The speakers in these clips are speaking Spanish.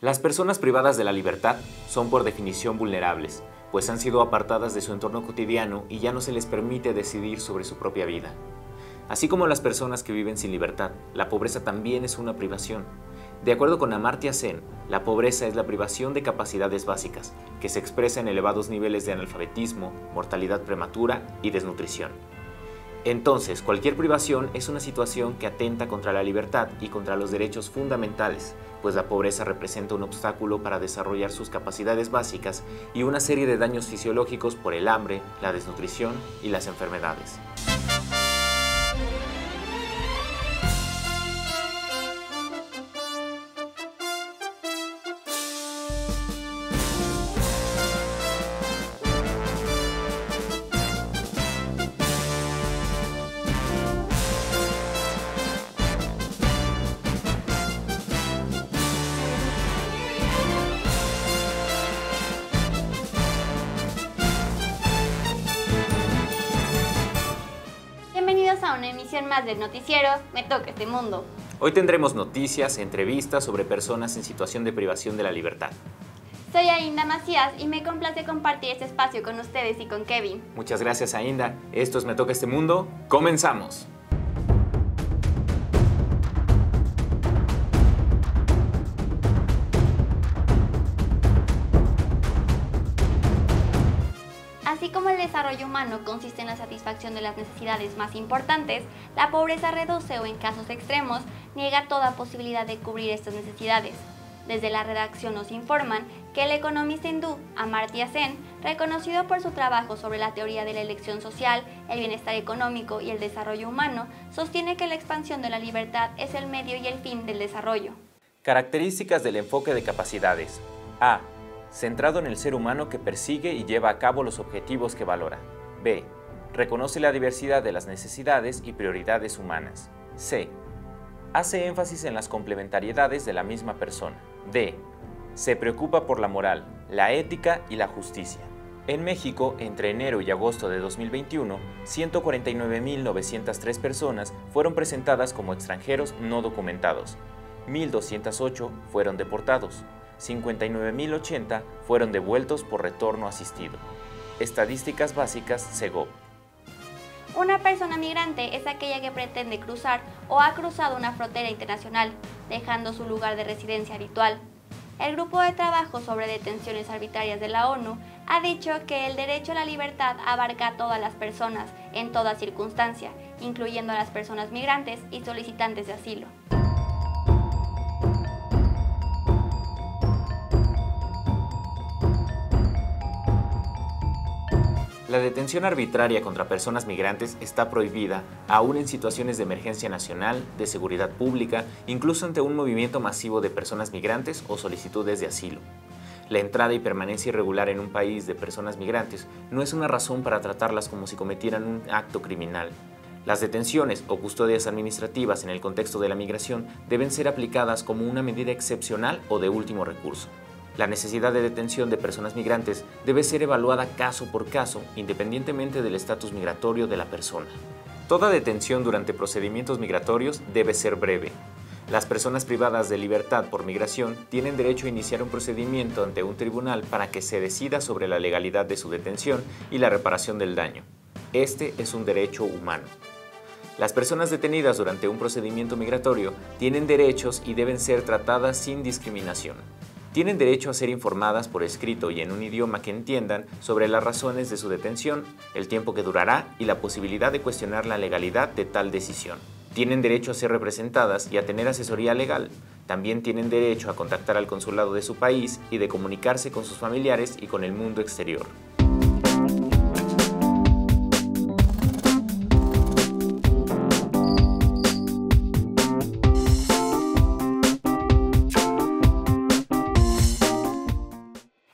Las personas privadas de la libertad son por definición vulnerables, pues han sido apartadas de su entorno cotidiano y ya no se les permite decidir sobre su propia vida. Así como las personas que viven sin libertad, la pobreza también es una privación. De acuerdo con Amartya Sen, la pobreza es la privación de capacidades básicas, que se expresa en elevados niveles de analfabetismo, mortalidad prematura y desnutrición. Entonces, cualquier privación es una situación que atenta contra la libertad y contra los derechos fundamentales, pues la pobreza representa un obstáculo para desarrollar sus capacidades básicas y una serie de daños fisiológicos por el hambre, la desnutrición y las enfermedades. Bienvenidos a una emisión más del noticiero Me Toca Este Mundo. Hoy tendremos noticias, entrevistas sobre personas en situación de privación de la libertad. Soy Ainda Macías y me complace compartir este espacio con ustedes y con Kevin. Muchas gracias, Ainda. Esto es Me Toca Este Mundo. ¡Comenzamos! Así como el desarrollo humano consiste en la satisfacción de las necesidades más importantes, la pobreza reduce o en casos extremos niega toda posibilidad de cubrir estas necesidades. Desde la redacción nos informan que el economista hindú Amartya Sen, reconocido por su trabajo sobre la teoría de la elección social, el bienestar económico y el desarrollo humano, sostiene que la expansión de la libertad es el medio y el fin del desarrollo. Características del enfoque de capacidades. A. Centrado en el ser humano que persigue y lleva a cabo los objetivos que valora. B. Reconoce la diversidad de las necesidades y prioridades humanas. C. Hace énfasis en las complementariedades de la misma persona. D. Se preocupa por la moral, la ética y la justicia. En México, entre enero y agosto de 2021, 149.903 personas fueron presentadas como extranjeros no documentados. 1.208 fueron deportados. 59.080 fueron devueltos por retorno asistido. Estadísticas básicas Segov. Una persona migrante es aquella que pretende cruzar o ha cruzado una frontera internacional, dejando su lugar de residencia habitual. El Grupo de Trabajo sobre Detenciones Arbitrarias de la ONU ha dicho que el derecho a la libertad abarca a todas las personas, en toda circunstancia, incluyendo a las personas migrantes y solicitantes de asilo. La detención arbitraria contra personas migrantes está prohibida, aún en situaciones de emergencia nacional, de seguridad pública, incluso ante un movimiento masivo de personas migrantes o solicitudes de asilo. La entrada y permanencia irregular en un país de personas migrantes no es una razón para tratarlas como si cometieran un acto criminal. Las detenciones o custodias administrativas en el contexto de la migración deben ser aplicadas como una medida excepcional o de último recurso. La necesidad de detención de personas migrantes debe ser evaluada caso por caso, independientemente del estatus migratorio de la persona. Toda detención durante procedimientos migratorios debe ser breve. Las personas privadas de libertad por migración tienen derecho a iniciar un procedimiento ante un tribunal para que se decida sobre la legalidad de su detención y la reparación del daño. Este es un derecho humano. Las personas detenidas durante un procedimiento migratorio tienen derechos y deben ser tratadas sin discriminación. Tienen derecho a ser informadas por escrito y en un idioma que entiendan sobre las razones de su detención, el tiempo que durará y la posibilidad de cuestionar la legalidad de tal decisión. Tienen derecho a ser representadas y a tener asesoría legal. También tienen derecho a contactar al consulado de su país y de comunicarse con sus familiares y con el mundo exterior.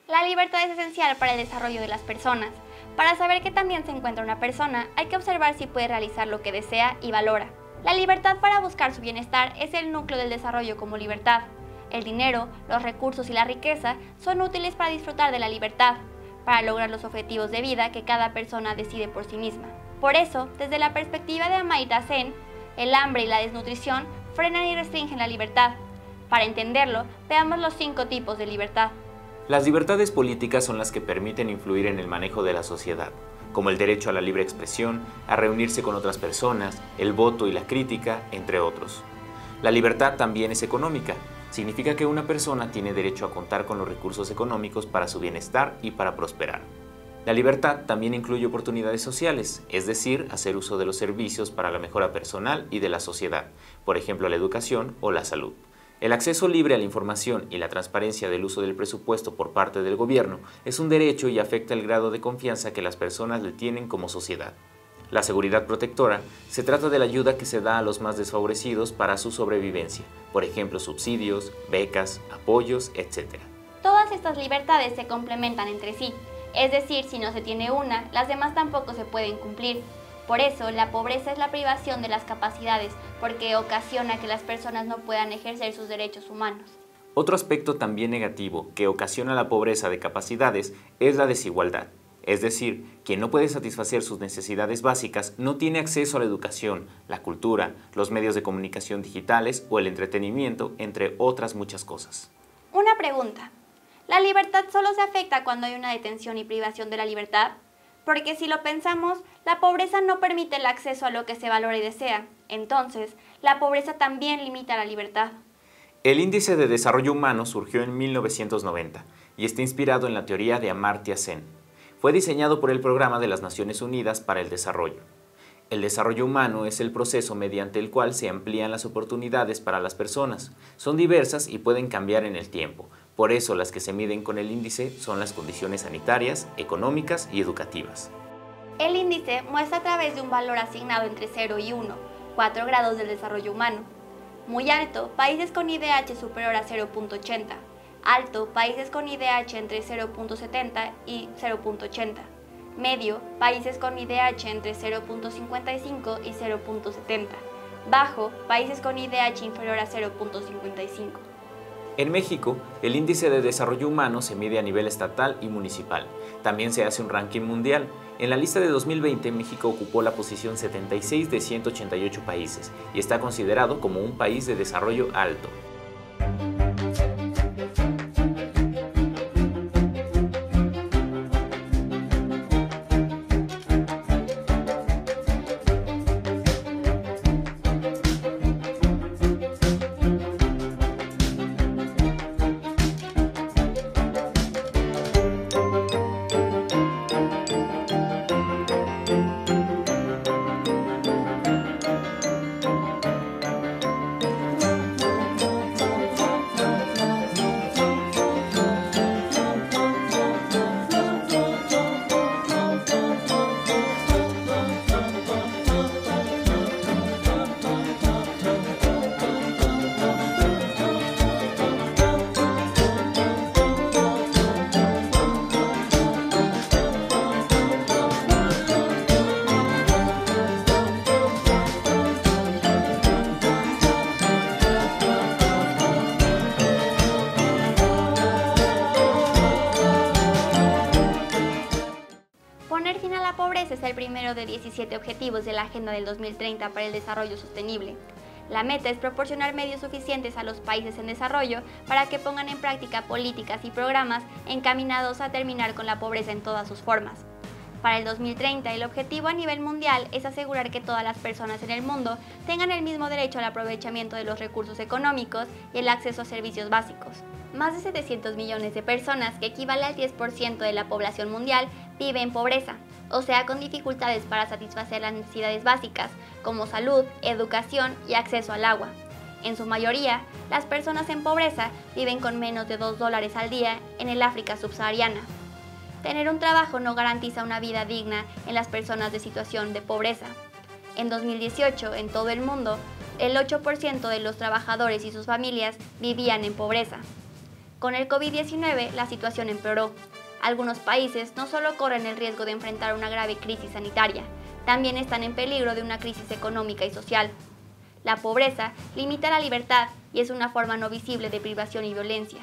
La libertad es esencial para el desarrollo de las personas. Para saber que también se encuentra una persona, hay que observar si puede realizar lo que desea y valora. La libertad para buscar su bienestar es el núcleo del desarrollo como libertad. El dinero, los recursos y la riqueza son útiles para disfrutar de la libertad, para lograr los objetivos de vida que cada persona decide por sí misma. Por eso, desde la perspectiva de Amartya Sen, el hambre y la desnutrición frenan y restringen la libertad. Para entenderlo, veamos los 5 tipos de libertad. Las libertades políticas son las que permiten influir en el manejo de la sociedad, como el derecho a la libre expresión, a reunirse con otras personas, el voto y la crítica, entre otros. La libertad también es económica. Significa que una persona tiene derecho a contar con los recursos económicos para su bienestar y para prosperar. La libertad también incluye oportunidades sociales, es decir, hacer uso de los servicios para la mejora personal y de la sociedad, por ejemplo, la educación o la salud. El acceso libre a la información y la transparencia del uso del presupuesto por parte del gobierno es un derecho y afecta el grado de confianza que las personas le tienen como sociedad. La seguridad protectora se trata de la ayuda que se da a los más desfavorecidos para su sobrevivencia, por ejemplo, subsidios, becas, apoyos, etc. Todas estas libertades se complementan entre sí, es decir, si no se tiene una, las demás tampoco se pueden cumplir. Por eso, la pobreza es la privación de las capacidades, porque ocasiona que las personas no puedan ejercer sus derechos humanos. Otro aspecto también negativo que ocasiona la pobreza de capacidades es la desigualdad. Es decir, quien no puede satisfacer sus necesidades básicas no tiene acceso a la educación, la cultura, los medios de comunicación digitales o el entretenimiento, entre otras muchas cosas. Una pregunta. ¿La libertad solo se afecta cuando hay una detención y privación de la libertad? Porque si lo pensamos, la pobreza no permite el acceso a lo que se valora y desea. Entonces, la pobreza también limita la libertad. El Índice de Desarrollo Humano surgió en 1990 y está inspirado en la teoría de Amartya Sen. Fue diseñado por el Programa de las Naciones Unidas para el Desarrollo. El desarrollo humano es el proceso mediante el cual se amplían las oportunidades para las personas. Son diversas y pueden cambiar en el tiempo. Por eso las que se miden con el índice son las condiciones sanitarias, económicas y educativas. El índice muestra a través de un valor asignado entre 0 y 1, 4 grados del desarrollo humano. Muy alto, países con IDH superior a 0.80. Alto, países con IDH entre 0.70 y 0.80. Medio, países con IDH entre 0.55 y 0.70. Bajo, países con IDH inferior a 0.55. En México, el índice de desarrollo humano se mide a nivel estatal y municipal. También se hace un ranking mundial. En la lista de 2020, México ocupó la posición 76 de 188 países y está considerado como un país de desarrollo alto. Poner fin a la pobreza es el primero de 17 objetivos de la Agenda del 2030 para el Desarrollo Sostenible. La meta es proporcionar medios suficientes a los países en desarrollo para que pongan en práctica políticas y programas encaminados a terminar con la pobreza en todas sus formas. Para el 2030, el objetivo a nivel mundial es asegurar que todas las personas en el mundo tengan el mismo derecho al aprovechamiento de los recursos económicos y el acceso a servicios básicos. Más de 700 millones de personas, que equivale al 10% de la población mundial, vive en pobreza, o sea, con dificultades para satisfacer las necesidades básicas, como salud, educación y acceso al agua. En su mayoría, las personas en pobreza viven con menos de $2 al día en el África subsahariana. Tener un trabajo no garantiza una vida digna en las personas de situación de pobreza. En 2018, en todo el mundo, el 8% de los trabajadores y sus familias vivían en pobreza. Con el COVID-19, la situación empeoró. Algunos países no solo corren el riesgo de enfrentar una grave crisis sanitaria, también están en peligro de una crisis económica y social. La pobreza limita la libertad y es una forma no visible de privación y violencia.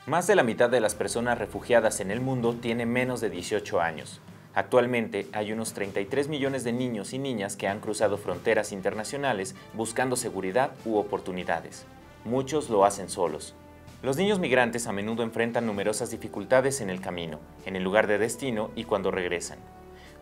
Más de la mitad de las personas refugiadas en el mundo tiene menos de 18 años. Actualmente hay unos 33 millones de niños y niñas que han cruzado fronteras internacionales buscando seguridad u oportunidades. Muchos lo hacen solos. Los niños migrantes a menudo enfrentan numerosas dificultades en el camino, en el lugar de destino y cuando regresan.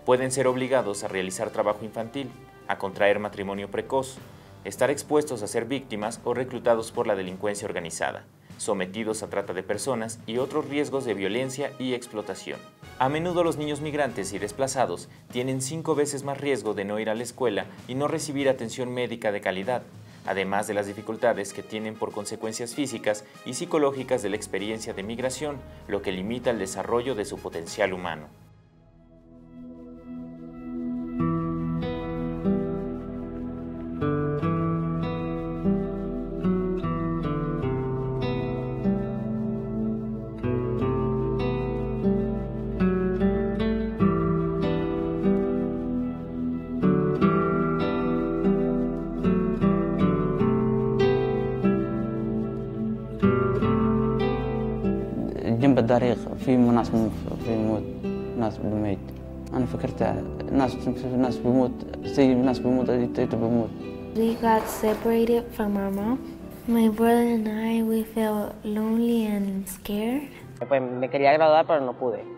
Pueden ser obligados a realizar trabajo infantil, a contraer matrimonio precoz, estar expuestos a ser víctimas o reclutados por la delincuencia organizada, sometidos a trata de personas y otros riesgos de violencia y explotación. A menudo los niños migrantes y desplazados tienen 5 veces más riesgo de no ir a la escuela y no recibir atención médica de calidad, además de las dificultades que tienen por consecuencias físicas y psicológicas de la experiencia de migración, lo que limita el desarrollo de su potencial humano. جنب الطريق في ناس بيموت، ناس بميت. أنا فكرت ناس بيموت زي ناس بيموت تيتو بيموت. We got separated from our mom. My brother and I, we felt lonely and scared. Pues me quería graduar, pero no pude.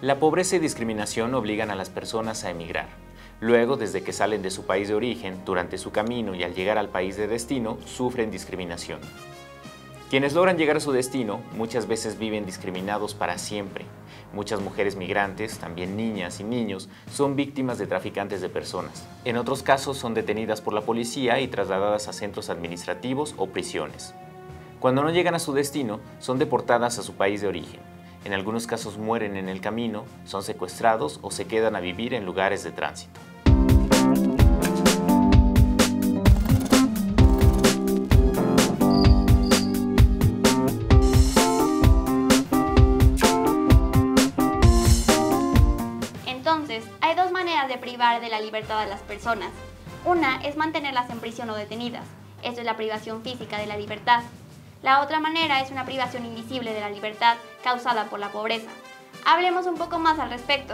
La pobreza y discriminación obligan a las personas a emigrar. Luego, desde que salen de su país de origen, durante su camino y al llegar al país de destino, sufren discriminación. Quienes logran llegar a su destino muchas veces viven discriminados para siempre. Muchas mujeres migrantes, también niñas y niños, son víctimas de traficantes de personas. En otros casos son detenidas por la policía y trasladadas a centros administrativos o prisiones. Cuando no llegan a su destino, son deportadas a su país de origen. En algunos casos mueren en el camino, son secuestrados o se quedan a vivir en lugares de tránsito. Entonces, hay dos maneras de privar de la libertad a las personas. Una es mantenerlas en prisión o detenidas. Esto es la privación física de la libertad. La otra manera es una privación invisible de la libertad causada por la pobreza. Hablemos un poco más al respecto.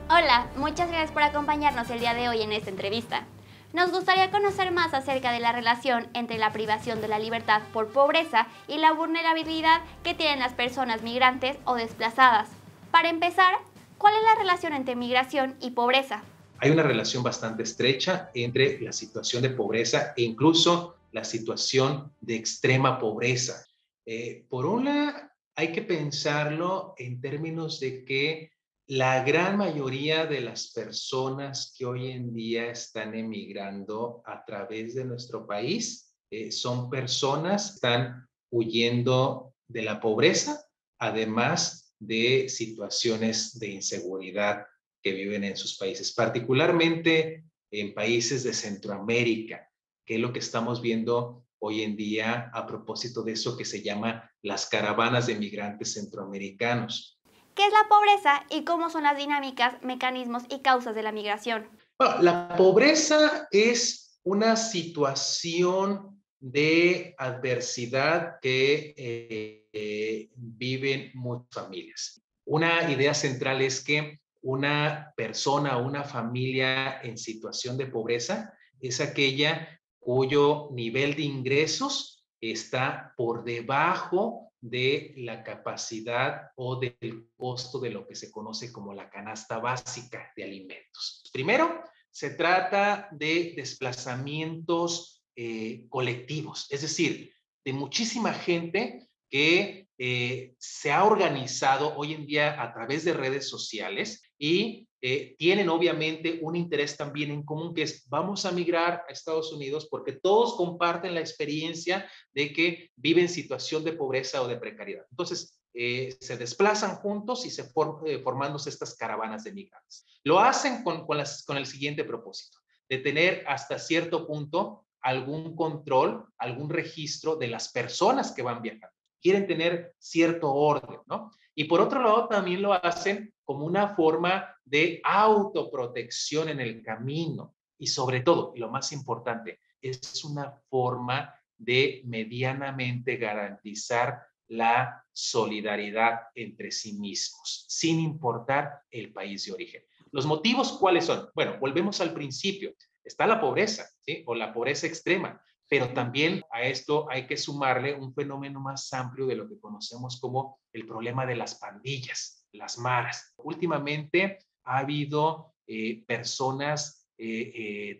Hola, muchas gracias por acompañarnos el día de hoy en esta entrevista. Nos gustaría conocer más acerca de la relación entre la privación de la libertad por pobreza y la vulnerabilidad que tienen las personas migrantes o desplazadas. Para empezar, ¿cuál es la relación entre migración y pobreza? Hay una relación bastante estrecha entre la situación de pobreza e incluso la situación de extrema pobreza. Por un lado, hay que pensarlo en términos de que la gran mayoría de las personas que hoy en día están emigrando a través de nuestro país son personas que están huyendo de la pobreza, además de situaciones de inseguridad que viven en sus países, particularmente en países de Centroamérica, que es lo que estamos viendo hoy en día a propósito de eso que se llama las caravanas de migrantes centroamericanos. ¿Qué es la pobreza y cómo son las dinámicas, mecanismos y causas de la migración? Bueno, la pobreza es una situación de adversidad que viven muchas familias. Una idea central es que una persona o una familia en situación de pobreza es aquella cuyo nivel de ingresos está por debajo de la capacidad o del costo de lo que se conoce como la canasta básica de alimentos. Primero, se trata de desplazamientos colectivos, es decir, de muchísima gente que se ha organizado hoy en día a través de redes sociales y tienen obviamente un interés también en común, que es vamos a migrar a Estados Unidos porque todos comparten la experiencia de que viven situación de pobreza o de precariedad. Entonces, se desplazan juntos y se formándose estas caravanas de migrantes. Lo hacen con el siguiente propósito, de tener hasta cierto punto algún control, algún registro de las personas que van viajando. Quieren tener cierto orden, ¿no? Y por otro lado, también lo hacen como una forma de autoprotección en el camino. Y sobre todo, y lo más importante, es una forma de medianamente garantizar la solidaridad entre sí mismos, sin importar el país de origen. ¿Los motivos cuáles son? Bueno, volvemos al principio. Está la pobreza, ¿sí? O la pobreza extrema, pero también a esto hay que sumarle un fenómeno más amplio de lo que conocemos como el problema de las pandillas, las maras. Últimamente ha habido personas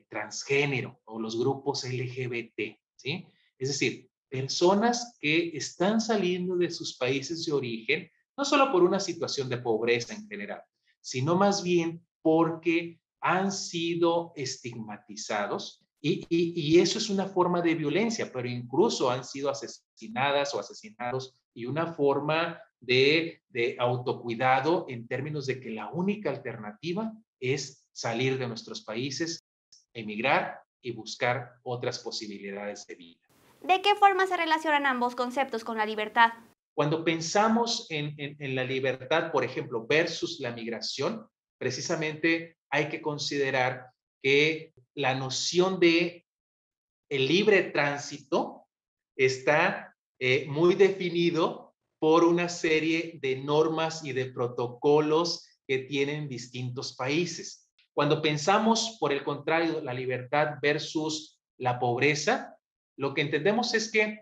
transgénero o los grupos LGBT, ¿sí? Es decir, personas que están saliendo de sus países de origen, no solo por una situación de pobreza en general, sino más bien porque han sido estigmatizados y eso es una forma de violencia, pero incluso han sido asesinadas o asesinados y una forma de autocuidado en términos de que la única alternativa es salir de nuestros países, emigrar y buscar otras posibilidades de vida. ¿De qué forma se relacionan ambos conceptos con la libertad? Cuando pensamos en la libertad, por ejemplo, versus la migración, precisamente hay que considerar que la noción de el libre tránsito está muy definido por una serie de normas y de protocolos que tienen distintos países. Cuando pensamos, por el contrario, la libertad versus la pobreza, lo que entendemos es que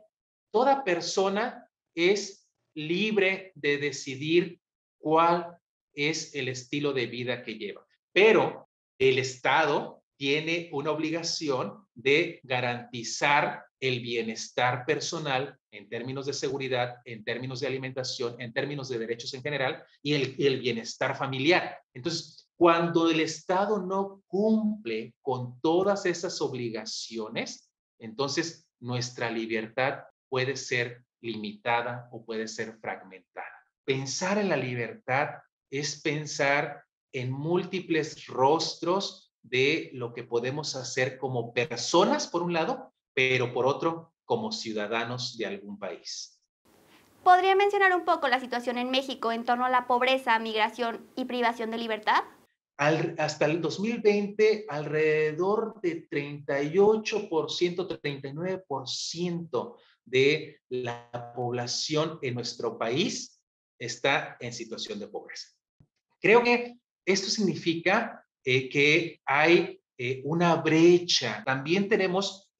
toda persona es libre de decidir cuál es el estilo de vida que lleva. Pero el Estado tiene una obligación de garantizar el bienestar personal en términos de seguridad, en términos de alimentación, en términos de derechos en general y el bienestar familiar. Entonces, cuando el Estado no cumple con todas esas obligaciones, entonces nuestra libertad puede ser limitada o puede ser fragmentada. Pensar en la libertad es pensar en múltiples rostros de lo que podemos hacer como personas, por un lado, pero por otro, como ciudadanos de algún país. ¿Podría mencionar un poco la situación en México en torno a la pobreza, migración y privación de libertad? Hasta el 2020, alrededor de 38%, 39% de la población en nuestro país está en situación de pobreza. Creo que esto significa que hay una brecha. También tenemos,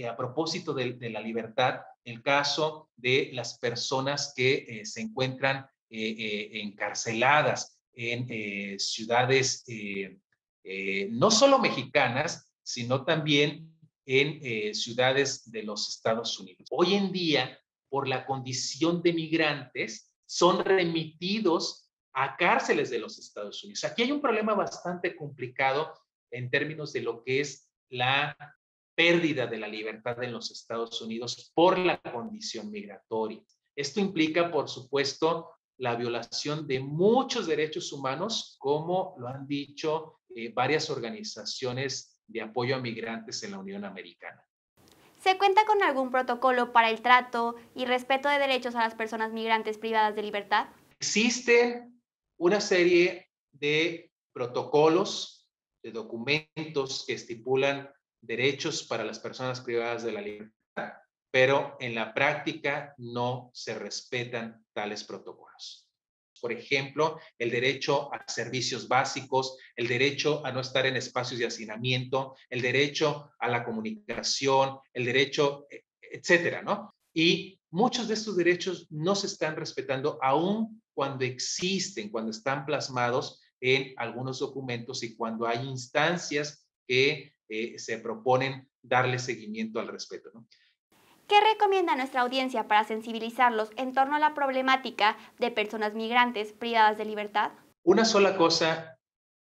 a propósito de la libertad, el caso de las personas que se encuentran encarceladas en ciudades no solo mexicanas, sino también en ciudades de los Estados Unidos. Hoy en día, por la condición de migrantes, son remitidos a cárceles de los Estados Unidos. Aquí hay un problema bastante complicado en términos de lo que es la pérdida de la libertad en los Estados Unidos por la condición migratoria. Esto implica, por supuesto, la violación de muchos derechos humanos, como lo han dicho varias organizaciones de apoyo a migrantes en la Unión Americana. ¿Se cuenta con algún protocolo para el trato y respeto de derechos a las personas migrantes privadas de libertad? Existen una serie de protocolos, de documentos que estipulan derechos para las personas privadas de la libertad, pero en la práctica no se respetan tales protocolos. Por ejemplo, el derecho a servicios básicos, el derecho a no estar en espacios de hacinamiento, el derecho a la comunicación, el derecho, etcétera, ¿no? Y muchos de estos derechos no se están respetando aún cuando existen, cuando están plasmados en algunos documentos y cuando hay instancias que se proponen darle seguimiento al respeto, ¿no? ¿Qué recomienda nuestra audiencia para sensibilizarlos en torno a la problemática de personas migrantes privadas de libertad? Una sola cosa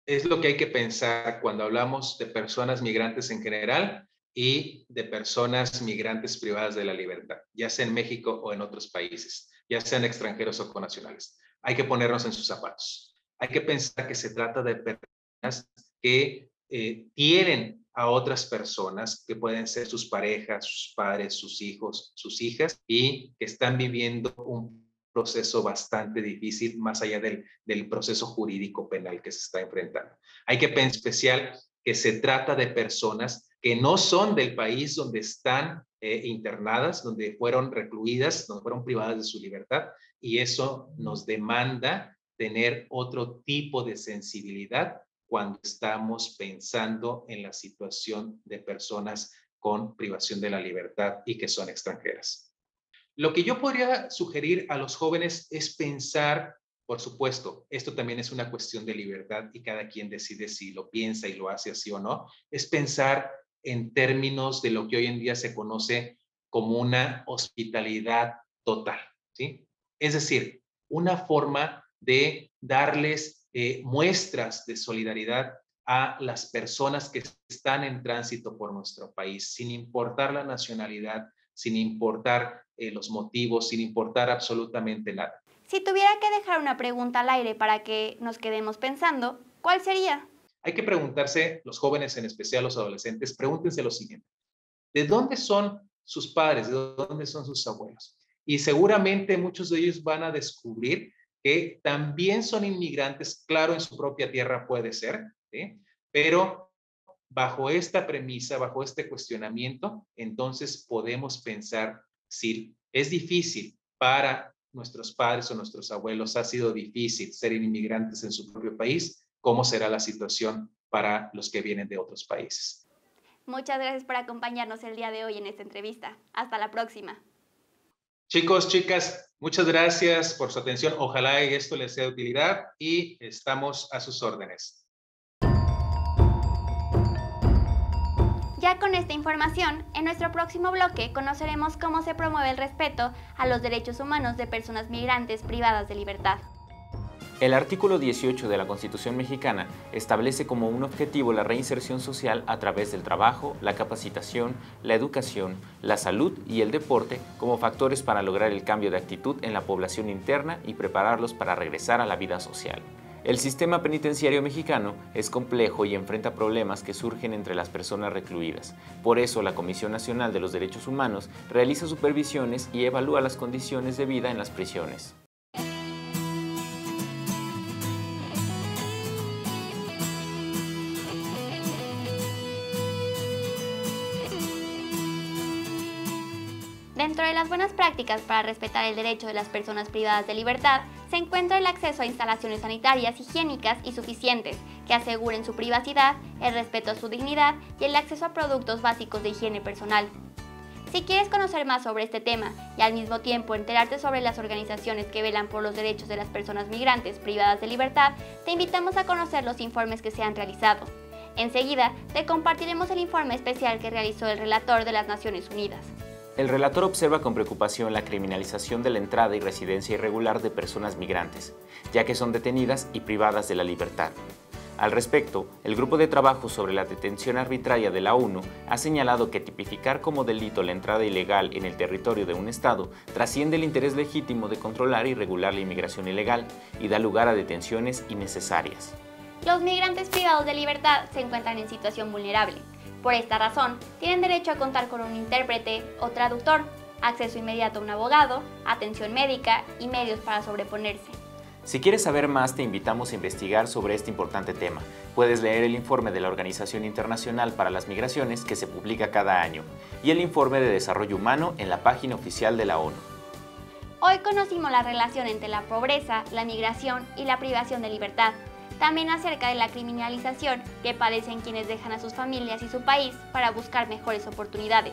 es lo que hay que pensar cuando hablamos de personas migrantes en general y de personas migrantes privadas de la libertad, ya sea en México o en otros países, ya sean extranjeros o connacionales. Hay que ponernos en sus zapatos. Hay que pensar que se trata de personas que tienen a otras personas que pueden ser sus parejas, sus padres, sus hijos, sus hijas, y que están viviendo un proceso bastante difícil más allá del proceso jurídico penal que se está enfrentando. Hay que pensar en especial que se trata de personas que no son del país donde están internadas, donde fueron recluidas, donde fueron privadas de su libertad, y eso nos demanda tener otro tipo de sensibilidad cuando estamos pensando en la situación de personas con privación de la libertad y que son extranjeras. Lo que yo podría sugerir a los jóvenes es pensar, por supuesto, esto también es una cuestión de libertad y cada quien decide si lo piensa y lo hace así o no, es pensar en términos de lo que hoy en día se conoce como una hospitalidad total, ¿sí? Es decir, una forma de darles muestras de solidaridad a las personas que están en tránsito por nuestro país, sin importar la nacionalidad, sin importar los motivos, sin importar absolutamente nada. Si tuviera que dejar una pregunta al aire para que nos quedemos pensando, ¿cuál sería? Hay que preguntarse, los jóvenes, en especial los adolescentes, pregúntense lo siguiente: ¿de dónde son sus padres? ¿De dónde son sus abuelos? Y seguramente muchos de ellos van a descubrir que también son inmigrantes, claro, en su propia tierra puede ser, ¿sí? Pero bajo esta premisa, bajo este cuestionamiento, entonces podemos pensar si es difícil para nuestros padres o nuestros abuelos, ha sido difícil ser inmigrantes en su propio país, ¿cómo será la situación para los que vienen de otros países? Muchas gracias por acompañarnos el día de hoy en esta entrevista. Hasta la próxima. Chicos, chicas, muchas gracias por su atención. Ojalá esto les sea de utilidad y estamos a sus órdenes. Ya con esta información, en nuestro próximo bloque conoceremos cómo se promueve el respeto a los derechos humanos de personas migrantes privadas de libertad. El artículo 18 de la Constitución mexicana establece como un objetivo la reinserción social a través del trabajo, la capacitación, la educación, la salud y el deporte como factores para lograr el cambio de actitud en la población interna y prepararlos para regresar a la vida social. El sistema penitenciario mexicano es complejo y enfrenta problemas que surgen entre las personas recluidas. Por eso, la Comisión Nacional de los Derechos Humanos realiza supervisiones y evalúa las condiciones de vida en las prisiones. Dentro de las buenas prácticas para respetar el derecho de las personas privadas de libertad, se encuentra el acceso a instalaciones sanitarias higiénicas y suficientes, que aseguren su privacidad, el respeto a su dignidad y el acceso a productos básicos de higiene personal. Si quieres conocer más sobre este tema y al mismo tiempo enterarte sobre las organizaciones que velan por los derechos de las personas migrantes privadas de libertad, te invitamos a conocer los informes que se han realizado. Enseguida, te compartiremos el informe especial que realizó el relator de las Naciones Unidas. El relator observa con preocupación la criminalización de la entrada y residencia irregular de personas migrantes, ya que son detenidas y privadas de la libertad. Al respecto, el Grupo de Trabajo sobre la Detención Arbitraria de la ONU ha señalado que tipificar como delito la entrada ilegal en el territorio de un Estado trasciende el interés legítimo de controlar y regular la inmigración ilegal y da lugar a detenciones innecesarias. Los migrantes privados de libertad se encuentran en situación vulnerable. Por esta razón, tienen derecho a contar con un intérprete o traductor, acceso inmediato a un abogado, atención médica y medios para sobreponerse. Si quieres saber más, te invitamos a investigar sobre este importante tema. Puedes leer el informe de la Organización Internacional para las Migraciones que se publica cada año y el informe de desarrollo humano en la página oficial de la ONU. Hoy conocimos la relación entre la pobreza, la migración y la privación de libertad. También acerca de la criminalización que padecen quienes dejan a sus familias y su país para buscar mejores oportunidades.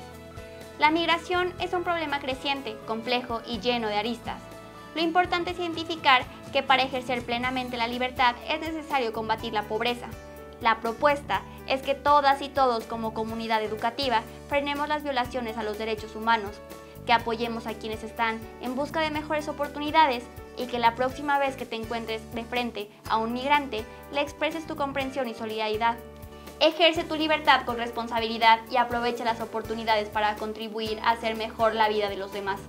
La migración es un problema creciente, complejo y lleno de aristas. Lo importante es identificar que para ejercer plenamente la libertad es necesario combatir la pobreza. La propuesta es que todas y todos como comunidad educativa frenemos las violaciones a los derechos humanos, que apoyemos a quienes están en busca de mejores oportunidades y que la próxima vez que te encuentres de frente a un migrante le expreses tu comprensión y solidaridad. Ejerce tu libertad con responsabilidad y aprovecha las oportunidades para contribuir a hacer mejor la vida de los demás.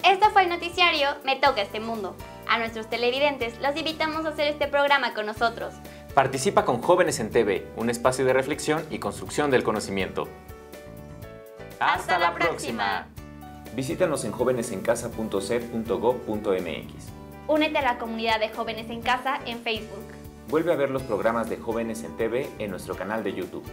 Esto fue el noticiario Me Toca Este Mundo. A nuestros televidentes los invitamos a hacer este programa con nosotros. Participa con Jóvenes en TV, un espacio de reflexión y construcción del conocimiento. ¡Hasta la próxima! Visítanos en jovenesencasa.sed.gov.mx. Únete a la comunidad de Jóvenes en Casa en Facebook. Vuelve a ver los programas de Jóvenes en TV en nuestro canal de YouTube.